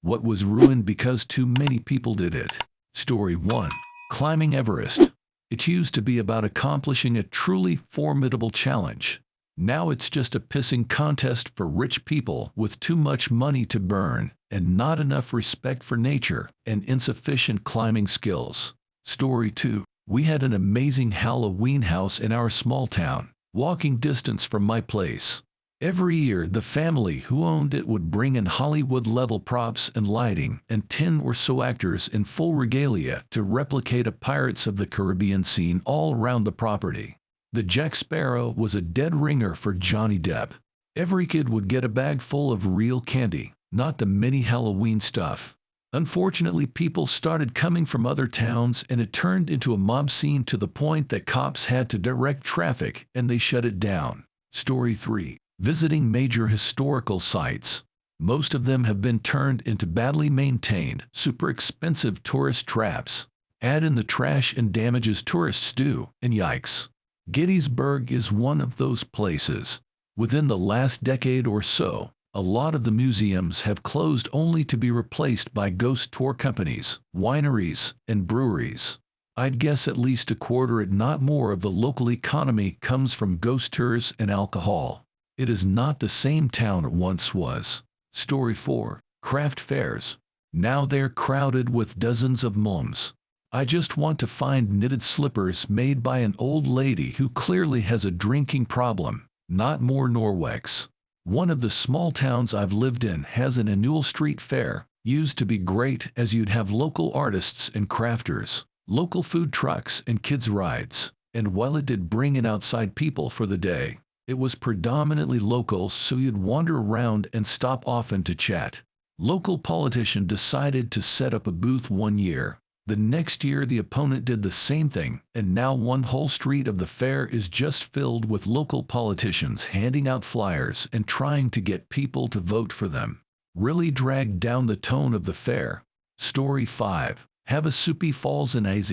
What was ruined because too many people did it? Story 1. Climbing Everest. It used to be about accomplishing a truly formidable challenge. Now it's just a pissing contest for rich people with too much money to burn and not enough respect for nature and insufficient climbing skills. Story 2. We had an amazing Halloween house in our small town, walking distance from my place. Every year, the family who owned it would bring in Hollywood-level props and lighting and 10 or so actors in full regalia to replicate a Pirates of the Caribbean scene all around the property. The Jack Sparrow was a dead ringer for Johnny Depp. Every kid would get a bag full of real candy, not the mini Halloween stuff. Unfortunately, people started coming from other towns and it turned into a mob scene to the point that cops had to direct traffic and they shut it down. Story 3. Visiting major historical sites. Most of them have been turned into badly maintained, super expensive tourist traps. Add in the trash and damages tourists do, and yikes. Gettysburg is one of those places. Within the last decade or so, a lot of the museums have closed only to be replaced by ghost tour companies, wineries, and breweries. I'd guess at least a quarter, if not more, of the local economy comes from ghost tours and alcohol. It is not the same town it once was. Story 4. Craft fairs. Now they're crowded with dozens of mums. I just want to find knitted slippers made by an old lady who clearly has a drinking problem, not more Norwex. One of the small towns I've lived in has an annual street fair, used to be great as you'd have local artists and crafters, local food trucks and kids' rides, and while it did bring in outside people for the day, it was predominantly locals, so you'd wander around and stop often to chat. Local politician decided to set up a booth one year. The next year the opponent did the same thing, and now one whole street of the fair is just filled with local politicians handing out flyers and trying to get people to vote for them. Really dragged down the tone of the fair. Story 5. Havasupai Falls in AZ.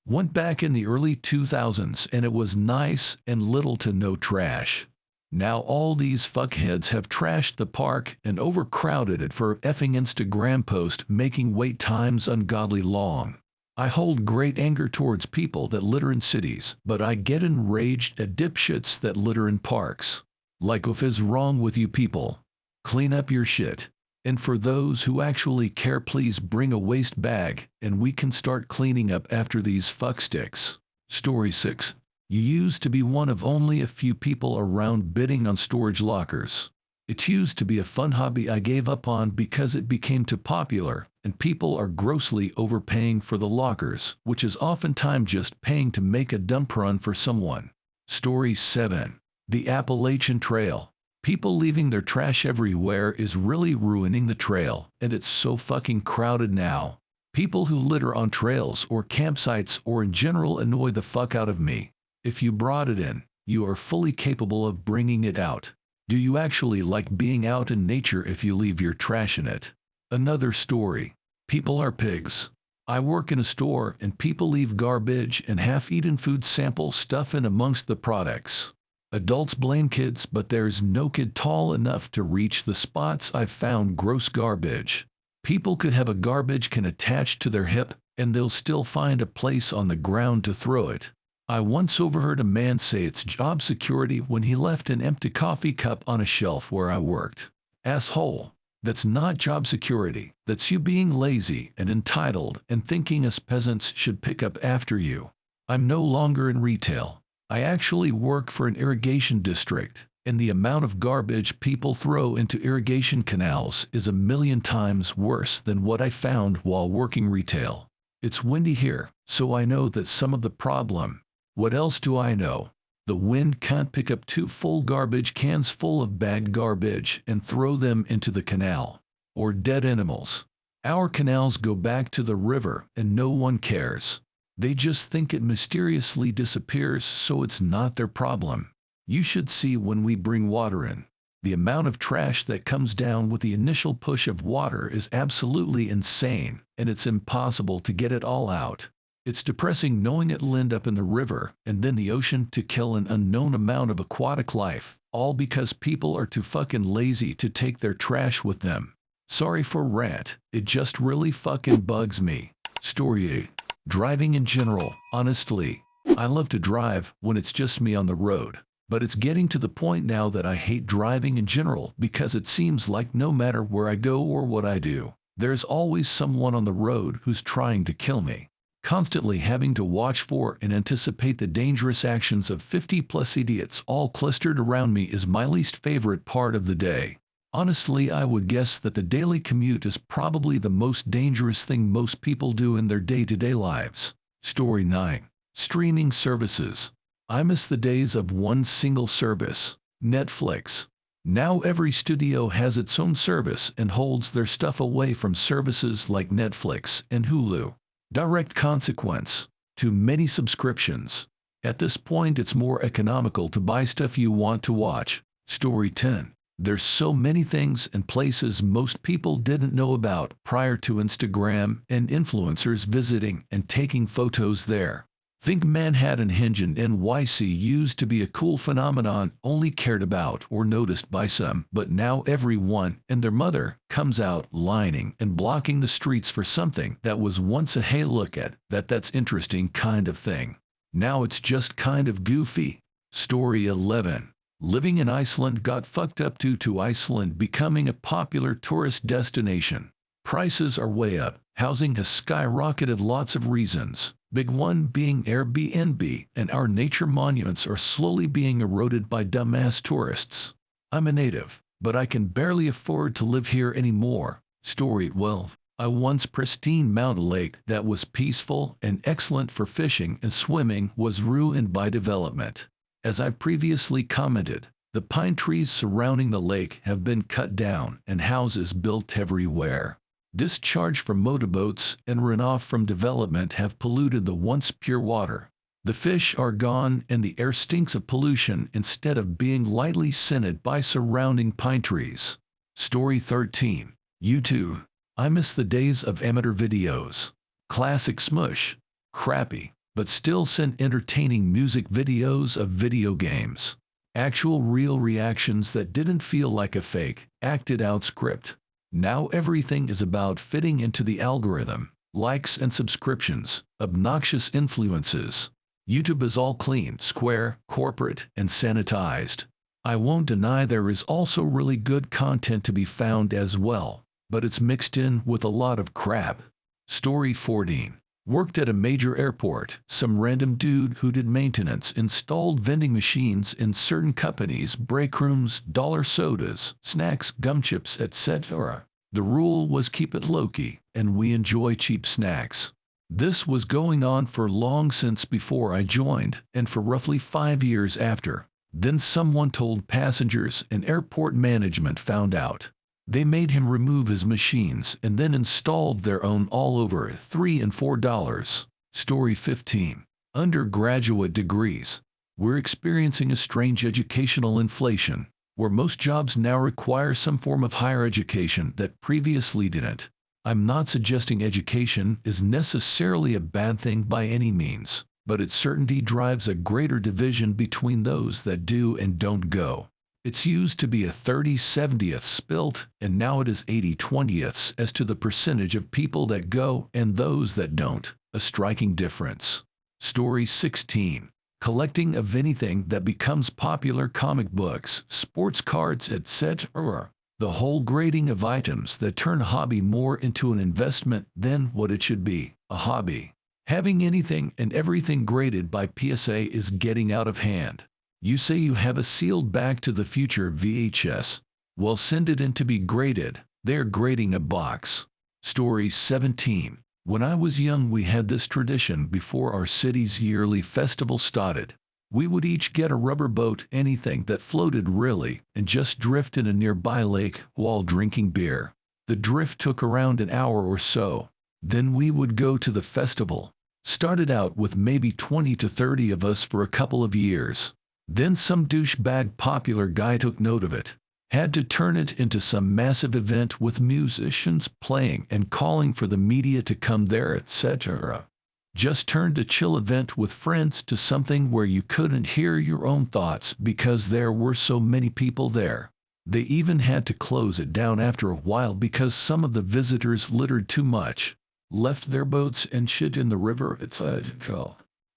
Went back in the early 2000s and it was nice and little to no trash. Now all these fuckheads have trashed the park and overcrowded it for effing Instagram post, making wait times ungodly long. I hold great anger towards people that litter in cities, but I get enraged at dipshits that litter in parks. Like, what is wrong with you people? Clean up your shit. And for those who actually care, please bring a waste bag and we can start cleaning up after these fucksticks. Story 6. You used to be one of only a few people around bidding on storage lockers. It used to be a fun hobby I gave up on because it became too popular, and people are grossly overpaying for the lockers, which is oftentimes just paying to make a dump run for someone. Story 7. The Appalachian Trail. People leaving their trash everywhere is really ruining the trail, and it's so fucking crowded now. People who litter on trails or campsites or in general annoy the fuck out of me. If you brought it in, you are fully capable of bringing it out. Do you actually like being out in nature if you leave your trash in it? Another story. People are pigs. I work in a store and people leave garbage and half-eaten food sample stuff in amongst the products. Adults blame kids, but there's no kid tall enough to reach the spots I've found gross garbage. People could have a garbage can attached to their hip and they'll still find a place on the ground to throw it. I once overheard a man say it's job security when he left an empty coffee cup on a shelf where I worked. Asshole. That's not job security. That's you being lazy and entitled and thinking us peasants should pick up after you. I'm no longer in retail. I actually work for an irrigation district, and the amount of garbage people throw into irrigation canals is a million times worse than what I found while working retail. It's windy here, so I know that's some of the problem. What else do I know? The wind can't pick up 2 full garbage cans full of bagged garbage and throw them into the canal. Or dead animals. Our canals go back to the river and no one cares. They just think it mysteriously disappears, so it's not their problem. You should see when we bring water in. The amount of trash that comes down with the initial push of water is absolutely insane, and it's impossible to get it all out. It's depressing knowing it'll end up in the river and then the ocean to kill an unknown amount of aquatic life, all because people are too fucking lazy to take their trash with them. Sorry for rant, it just really fucking bugs me. Story 8. Driving in general, honestly. I love to drive when it's just me on the road. But it's getting to the point now that I hate driving in general because it seems like no matter where I go or what I do, there's always someone on the road who's trying to kill me. Constantly having to watch for and anticipate the dangerous actions of 50+ idiots all clustered around me is my least favorite part of the day. Honestly, I would guess that the daily commute is probably the most dangerous thing most people do in their day-to-day lives. Story 9. Streaming services. I miss the days of one single service, Netflix. Now every studio has its own service and holds their stuff away from services like Netflix and Hulu. Direct consequence. Too many subscriptions. At this point, it's more economical to buy stuff you want to watch. Story 10. There's so many things and places most people didn't know about prior to Instagram and influencers visiting and taking photos there. Think Manhattan Henge in NYC used to be a cool phenomenon only cared about or noticed by some, but now everyone and their mother comes out lining and blocking the streets for something that was once a hey look at that's interesting kind of thing. Now it's just kind of goofy. Story 11. Living in Iceland got fucked up due to Iceland becoming a popular tourist destination. Prices are way up, housing has skyrocketed, lots of reasons. Big one being Airbnb, and our nature monuments are slowly being eroded by dumbass tourists. I'm a native, but I can barely afford to live here anymore. Story 12. A once pristine mountain lake that was peaceful and excellent for fishing and swimming was ruined by development. As I've previously commented, the pine trees surrounding the lake have been cut down and houses built everywhere. Discharge from motorboats and runoff from development have polluted the once pure water. The fish are gone and the air stinks of pollution instead of being lightly scented by surrounding pine trees. Story 13. YouTube. I miss the days of amateur videos. Classic smush. Crappy, but still sent entertaining music videos of video games. Actual real reactions that didn't feel like a fake, acted out script. Now everything is about fitting into the algorithm, likes and subscriptions, obnoxious influences. YouTube is all clean, square, corporate, and sanitized. I won't deny there is also really good content to be found as well, but it's mixed in with a lot of crap. Story 14. Worked at a major airport. Some random dude who did maintenance installed vending machines in certain companies' break rooms, dollar sodas, snacks, gum chips, etc. The rule was keep it low-key, and we enjoy cheap snacks. This was going on for long since before I joined, and for roughly 5 years after. Then someone told passengers and airport management found out. They made him remove his machines and then installed their own all over $3 and $4. Story 15. Undergraduate degrees. We're experiencing a strange educational inflation, where most jobs now require some form of higher education that previously didn't. I'm not suggesting education is necessarily a bad thing by any means, but it certainly drives a greater division between those that do and don't go. It's used to be a 30/70th split, and now it is 80/20ths as to the percentage of people that go and those that don't, a striking difference. Story 16. Collecting of anything that becomes popular, comic books, sports cards, etc. The whole grading of items that turn a hobby more into an investment than what it should be, a hobby. Having anything and everything graded by PSA is getting out of hand. You say you have a sealed Back to the Future VHS. Well, send it in to be graded. They're grading a box. Story 17. When I was young, we had this tradition before our city's yearly festival started. We would each get a rubber boat, anything that floated really, and just drift in a nearby lake while drinking beer. The drift took around an hour or so. Then we would go to the festival. Started out with maybe 20 to 30 of us for a couple of years. Then some douchebag popular guy took note of it. Had to turn it into some massive event with musicians playing and calling for the media to come there, etc. Just turned a chill event with friends to something where you couldn't hear your own thoughts because there were so many people there. They even had to close it down after a while because some of the visitors littered too much, left their boats and shit in the river.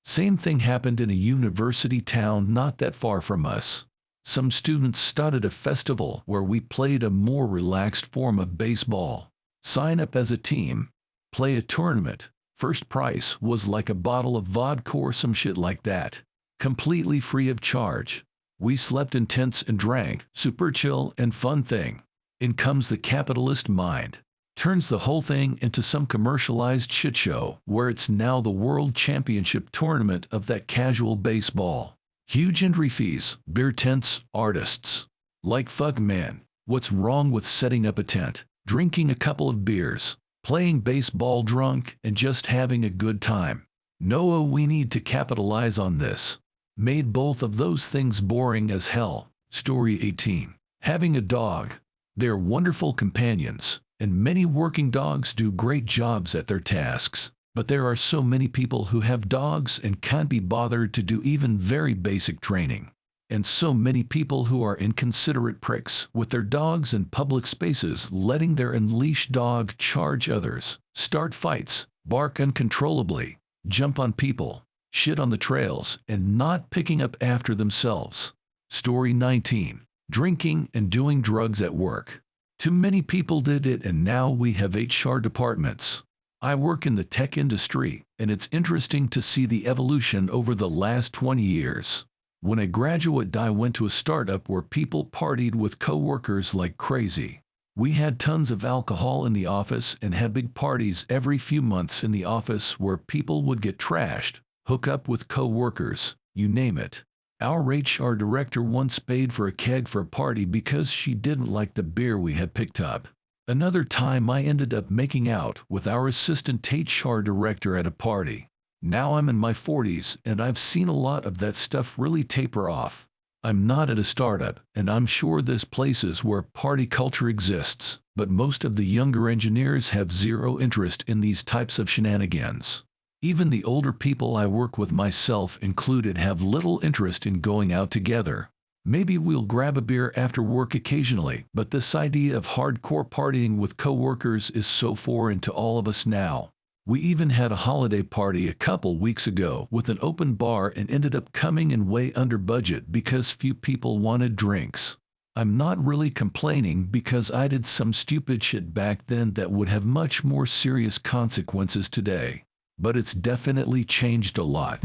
Same thing happened in a university town not that far from us. Some students started a festival where we played a more relaxed form of baseball. Sign up as a team, play a tournament. First prize was like a bottle of vodka or some shit like that. Completely free of charge. We slept in tents and drank. Super chill and fun thing. In comes the capitalist mind. Turns the whole thing into some commercialized shit show where it's now the world championship tournament of that casual baseball. Huge entry fees, beer tents, artists. Like fuck man, what's wrong with setting up a tent, drinking a couple of beers, playing baseball drunk, and just having a good time? No, we need to capitalize on this. Made both of those things boring as hell. Story 18. Having a dog. They're wonderful companions, and many working dogs do great jobs at their tasks. But there are so many people who have dogs and can't be bothered to do even very basic training. And so many people who are inconsiderate pricks with their dogs in public spaces, letting their unleashed dog charge others, start fights, bark uncontrollably, jump on people, shit on the trails, and not picking up after themselves. Story 19. Drinking and doing drugs at work. Too many people did it, and now we have HR departments. I work in the tech industry, and it's interesting to see the evolution over the last 20 years. When a graduate, I went to a startup where people partied with coworkers like crazy. We had tons of alcohol in the office and had big parties every few months in the office where people would get trashed, hook up with coworkers, you name it. Our HR director once paid for a keg for a party because she didn't like the beer we had picked up. Another time I ended up making out with our assistant HR director at a party. Now I'm in my 40s and I've seen a lot of that stuff really taper off. I'm not at a startup, and I'm sure there's places where party culture exists, but most of the younger engineers have zero interest in these types of shenanigans. Even the older people I work with, myself included, have little interest in going out together. Maybe we'll grab a beer after work occasionally, but this idea of hardcore partying with coworkers is so foreign to all of us now. We even had a holiday party a couple weeks ago with an open bar and ended up coming in way under budget because few people wanted drinks. I'm not really complaining because I did some stupid shit back then that would have much more serious consequences today. But it's definitely changed a lot.